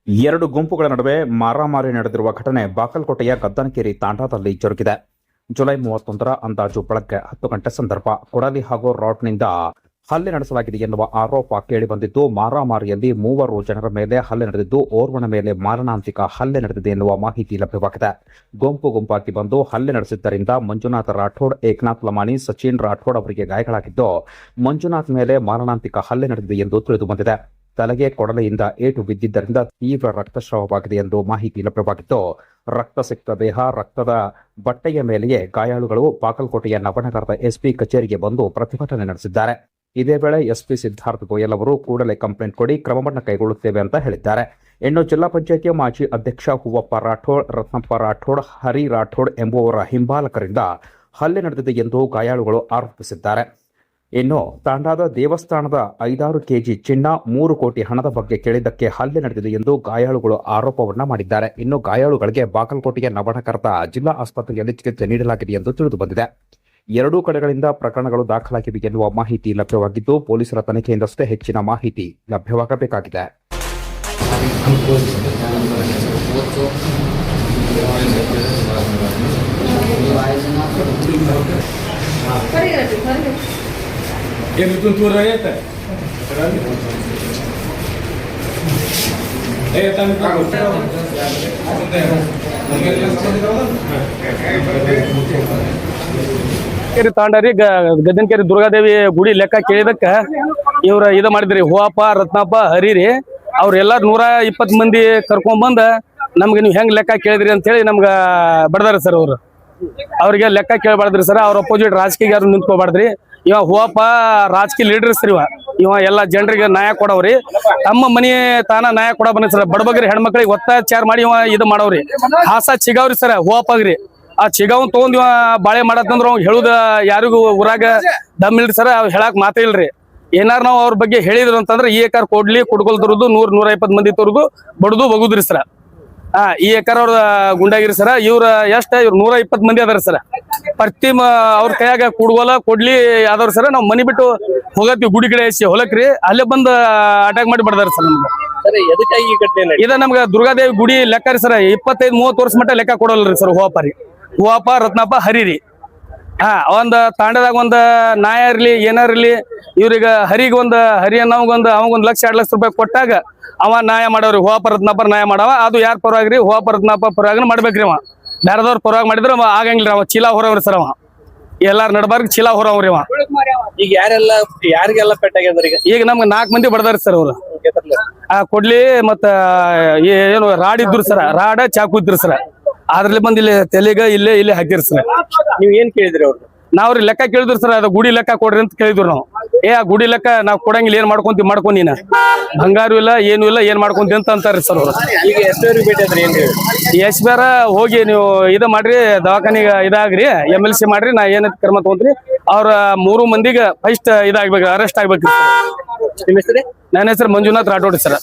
ಎರಡು ಗುಂಪುಗಳ ನಡುವೆ ಮಾರಾಮಾರಿ ನಡೆದಿರುವ ಘಟನೆ ಬಾಗಲಕೋಟೆಯ ಗದ್ದನಕೇರಿ ತಾಂಡಾದಲ್ಲಿ ಜರುಗಿದೆ. ಜುಲೈ 31ರ ಅಂದಾಜು ಬೆಳಗ್ಗೆ 10 ಗಂಟೆ ಸಂದರ್ಭ ಕೊಡಲಿ ಹಾಗೂ ರಾಡ್ನಿಂದ ಹಲ್ಲೆ ನಡೆಸಲಾಗಿದೆ ಎನ್ನುವ ಆರೋಪ ಕೇಳಿಬಂದಿದ್ದು, ಮಾರಾಮಾರಿಯಲ್ಲಿ 3 ಜನರ ಮೇಲೆ ಹಲ್ಲೆ ನಡೆದಿದ್ದು, ಓರ್ವನ ಮೇಲೆ ಮಾರಣಾಂತಿಕ ಹಲ್ಲೆ ನಡೆದಿದೆ ಎನ್ನುವ ಮಾಹಿತಿ ಲಭ್ಯವಾಗಿದೆ. ಗುಂಪಾಗಿ ಬಂದು ಹಲ್ಲೆ ನಡೆಸಿದ್ದರಿಂದ ಮಂಜುನಾಥ್ ರಾಠೋಡ್, ಏಕನಾಥ್ ಲಮಾನಿ, ಸಚಿನ್ ರಾಠೋಡ್ ಅವರಿಗೆ ಗಾಯಗಳಾಗಿದ್ದು, ಮಂಜುನಾಥ್ ಮೇಲೆ ಮಾರಣಾಂತಿಕ ಹಲ್ಲೆ ನಡೆದಿದೆ ಎಂದು ತಿಳಿದು ಬಂದಿದೆ. ತಲೆಗೆ ಕೊಡಲಿಯಿಂದ ಏಟು ಬಿದ್ದಿದ್ದರಿಂದ ತೀವ್ರ ರಕ್ತಸ್ರಾವವಾಗಿದೆ ಎಂದು ಮಾಹಿತಿ ಲಭ್ಯವಾಗಿತ್ತು. ರಕ್ತ ಸಿಕ್ತ ದೇಹ, ರಕ್ತದ ಬಟ್ಟೆಯ ಮೇಲೆಯೇ ಗಾಯಾಳುಗಳು ಬಾಗಲಕೋಟೆಯ ನವನಗರದ ಎಸ್ಪಿ ಕಚೇರಿಗೆ ಬಂದು ಪ್ರತಿಭಟನೆ ನಡೆಸಿದ್ದಾರೆ. ಇದೇ ವೇಳೆ ಎಸ್ಪಿ ಸಿದ್ಧಾರ್ಥ ಗೋಯಲ್ ಅವರು ಕೂಡಲೇ ಕಂಪ್ಲೇಂಟ್ ಕೊಡಿ, ಕ್ರಮವನ್ನು ಕೈಗೊಳ್ಳುತ್ತೇವೆ ಅಂತ ಹೇಳಿದ್ದಾರೆ. ಇನ್ನು ಜಿಲ್ಲಾ ಪಂಚಾಯಿತಿಯ ಮಾಜಿ ಅಧ್ಯಕ್ಷ ಹೂವಪ್ಪ ರಾಠೋಡ್, ರತ್ನಪ್ಪ ರಾಠೋಡ್, ಹರಿ ರಾಠೋಡ್ ಎಂಬುವರ ಹಿಂಬಾಲಕರಿಂದ ಹಲ್ಲೆ ನಡೆದಿದೆ ಎಂದು ಗಾಯಾಳುಗಳು ಆರೋಪಿಸಿದ್ದಾರೆ. ಇನ್ನು ತಾಂಡಾದ ದೇವಸ್ಥಾನದ 5-6 ಕೆಜಿ ಚಿನ್ನ, 3 ಕೋಟಿ ಹಣದ ಬಗ್ಗೆ ಕೇಳಿದ್ದಕ್ಕೆ ಹಲ್ಲೆ ನಡೆದಿದೆ ಎಂದು ಗಾಯಾಳುಗಳು ಆರೋಪವನ್ನ ಮಾಡಿದ್ದಾರೆ. ಇನ್ನು ಗಾಯಾಳುಗಳಿಗೆ ಬಾಗಲಕೋಟೆಯ ನವನಗರದ ಜಿಲ್ಲಾ ಆಸ್ಪತ್ರೆಯಲ್ಲಿ ಚಿಕಿತ್ಸೆ ನೀಡಲಾಗಿದೆ ಎಂದು ತಿಳಿದು ಬಂದಿದೆ. ಎರಡೂ ಕಡೆಗಳಿಂದ ಪ್ರಕರಣಗಳು ದಾಖಲಾಗಿವೆ ಎನ್ನುವ ಮಾಹಿತಿ ಲಭ್ಯವಾಗಿದ್ದು, ಪೊಲೀಸರ ತನಿಖೆಯಿಂದಷ್ಟೇ ಹೆಚ್ಚಿನ ಮಾಹಿತಿ ಲಭ್ಯವಾಗಬೇಕಾಗಿದೆ. ತಾಂಡಾರಿ ಗದ್ದನಕೇರಿ ದುರ್ಗಾದೇವಿ ಗುಡಿ ಲೆಕ್ಕ ಕೇಳಿದಕ್ಕ ಇವ್ರ ಇದ ಮಾಡಿದ್ರಿ. ಹೂವಪ್ಪ, ರತ್ನಪ್ಪ, ಹರಿರಿ ಅವ್ರೆಲ್ಲಾರು 120 ಮಂದಿ ಕರ್ಕೊಂಡ್ ನಮ್ಗೆ ನೀವು ಹೆಂಗ್ ಲೆಕ್ಕ ಕೇಳಿದ್ರಿ ಅಂತ ಹೇಳಿ ನಮ್ಗ ಬಡದಾರ ಸರ್. ಅವ್ರಿಗೆ ಲೆಕ್ಕ ಕೇಳಬಾರ್ದ್ರಿ ಸರ್. ಅವ್ರ ಅಪೋಸಿಟ್ ರಾಜಕೀಯ ಯಾರು ನಿಂತ್ಕೋಬಾರ್ದ್ರಿ. ಇವ ಹೂವಪ್ಪ ರಾಜಕೀಯ ಲೀಡರ್ ಸರ್. ಇವ ಎಲ್ಲ ಜನರಿಗೆ ನ್ಯಾಯ ಕೊಡವ್ರಿ. ತಮ್ಮ ಮನಿ ತಾನ ನ್ಯಾಯ ಕೊಡ ಬನ್ನಿ ಸರ್. ಬಡಬಗ್ರಿ ಹೆಣ್ಮಕ್ಳಿಗೆ ಒತ್ತಾಚಾರ ಮಾಡಿ ಇವ ಇದು ಮಾಡವ್ರಿ. ಹಾಸ ಚಿಗಾವ್ರಿ ಸರ್ ಹೂವಪ್ಪಗ್ರಿ. ಆ ಚಿಗಾವ್ ತಗೊಂಡ್ ಇವ ಬಾಳೆ ಮಾಡತ್ತಂದ್ರ ಅವ್ ಹೇಳುದ ಯಾರಿಗೂ ಊರಾಗ ದಮ್ ಇಲ್ರಿ ಸರ್. ಅವ್ ಹೇಳಕ್ ಮಾತೇ ಇಲ್ರಿ. ಏನಾರ ನಾವ್ ಅವ್ರ ಬಗ್ಗೆ ಹೇಳಿದ್ರು ಅಂತಂದ್ರೆ ಈ ಏಕಾರ ಕೊಡ್ಲಿ ಕುಡ್ಕೊಳ್ತಿರೋದು 100-120 ಮಂದಿ ತೋರ್ದು ಬಡದು ಬಗುದ್ರಿ ಸರ್. ಈ ಏಕಾರ ಅವ್ರ ಗುಂಡಾಗಿರಿ ಸರ. ಇವ್ರ ಇವ್ರು 120 ಮಂದಿ ಅದಾರ ಸರ. ಪ್ರತಿ ಅವ್ರ ಕೈಯಾಗ ಕುಡ್ಗೋಲ ಕೊಡ್ಲಿ ಅದಾರ ಸರ. ನಾವ್ ಮನಿ ಬಿಟ್ಟು ಹೋಗತ್ತೀವಿ ಗುಡಿ ಕಡೆ ಹೊಲಕ್ರಿ. ಅಲ್ಲೇ ಬಂದ್ ಅಟ್ಯಾಕ್ ಮಾಡಿ ಬಡದಾರ ಸರ್ ನಮ್ಗೆ. ಇದ ನಮ್ಗ ದುರ್ಗಾದೇವಿ ಗುಡಿ ಲೆಕ್ಕ ರೀ ಸರ್. 25-30 ವರ್ಷ ಮಟ್ಟ ಲೆಕ್ಕ ಕೊಡಲ್ರಿ ಸರ್. ಹೂವಪ್ಪ, ರತ್ನಪ್ಪ, ಹರಿರಿ. ಒಂದ್ ತಾಂಡದಾಗ ಒಂದ್ ನಾಯ ಇರ್ಲಿ ಏನಾರಿರ್ಲಿ, ಇವ್ರಿಗೆ ಹರಿಗೆ ಹರಿ ಅನ್ನೋಗೊಂದು ಅವಂಗೊಂದ್ 1-2 ಲಕ್ಷ ರೂಪಾಯಿ ಕೊಟ್ಟಾಗ ಅವ ನ್ಯಾಯ ಮಾಡವ್ರಿ. ಹೂವಪ್ಪ ರತ್ನಪ್ಪ ನ್ಯಾಯ ಮಾಡವ. ಅದು ಯಾರ ಪರವಾಗ್ರಿ? ಹೂವಪ್ಪ ರತ್ನಪ್ಪ ಪರವಾಗಿ ಮಾಡ್ಬೇಕ್ರಿ. ಅವ ಬೇರೆದವ್ರ ಪರವಾಗಿ ಮಾಡಿದ್ರ ಆಗಂಗಿಲ್ರಿ. ಅವ ಚೀಲ ಹೊರವ್ರಿ ಸರ್. ಅವ ಎಲ್ಲಾರ ನಡಬಾರ್ಗ ಚೀಲ ಹೊರವ್ರಿ. ಅವ ಈಗ ಯಾರಿಗೆಲ್ಲ ಪೆಟ್ಟಾಗ್ಯದ್ರಿ? ಈಗ ನಮ್ಗೆ 4 ಮಂದಿ ಬಡದಾರಿ ಸರ್. ಅವ್ರು ಕೊಡ್ಲಿ ಮತ್ತ ಏನು ರಾಡ್ ಇದ್ರು ಸರ. ರಾಡ ಚಾಕು ಇದ್ರು ಸರ. ಅದ್ರಲ್ಲಿ ಬಂದ್ ಇಲ್ಲಿ ತೆಲಿಗ ಇಲ್ಲೇ ಹಾಕಿರಿ ಸರ್. ನೀವ್ ಏನ್ ಕೇಳಿದ್ರಿ ಅವ್ರು? ನಾವ್ರಿ ಲೆಕ್ಕ ಕೇಳಿದ್ರು ಸರ್. ಅದು ಗುಡಿ ಲೆಕ್ಕ ಕೊಡ್ರಿ ಅಂತ ಕೇಳಿದ್ರು ನಾವು. ಆ ಗುಡಿ ಲೆಕ್ಕ ನಾವ್ ಕೊಡಂಗಿಲ್ಲ, ಏನ್ ಮಾಡ್ಕೊಂಡ್ ನೀನ ಬಂಗಾರು ಇಲ್ಲ ಏನು ಇಲ್ಲ, ಏನ್ ಮಾಡ್ಕೊಂತಿ ಅಂತ ಅಂತಾರ್ರಿ ಸರ್ ಅವ್ರು. ಈಗ ಎಷ್ಟು ಭೇಟಿ ಆದ್ರಿ? ಏನ್ ಎಸ್ ಬೇರ ಹೋಗಿ ನೀವು ಇದು ಮಾಡ್ರಿ, ದವಾಖಾನಿಗ ಇದಾಗ್ರಿ, MLC ಮಾಡ್ರಿ, ನಾ ಏನ ಕ್ರಮ ತಗೊಂತ್ರಿ. ಅವ್ರ 3 ಮಂದಿಗೆ ಫಸ್ಟ್ ಇದಾಗ್ಬೇಕು, ಅರೆಸ್ಟ್ ಆಗ್ಬೇಕ್ರಿ. ನಿಮ್ಮ ಹೆಸರು? ನನ್ನ ಹೆಸರು ಮಂಜುನಾಥ್ ರಾಠೋಡ್ ಸರ್.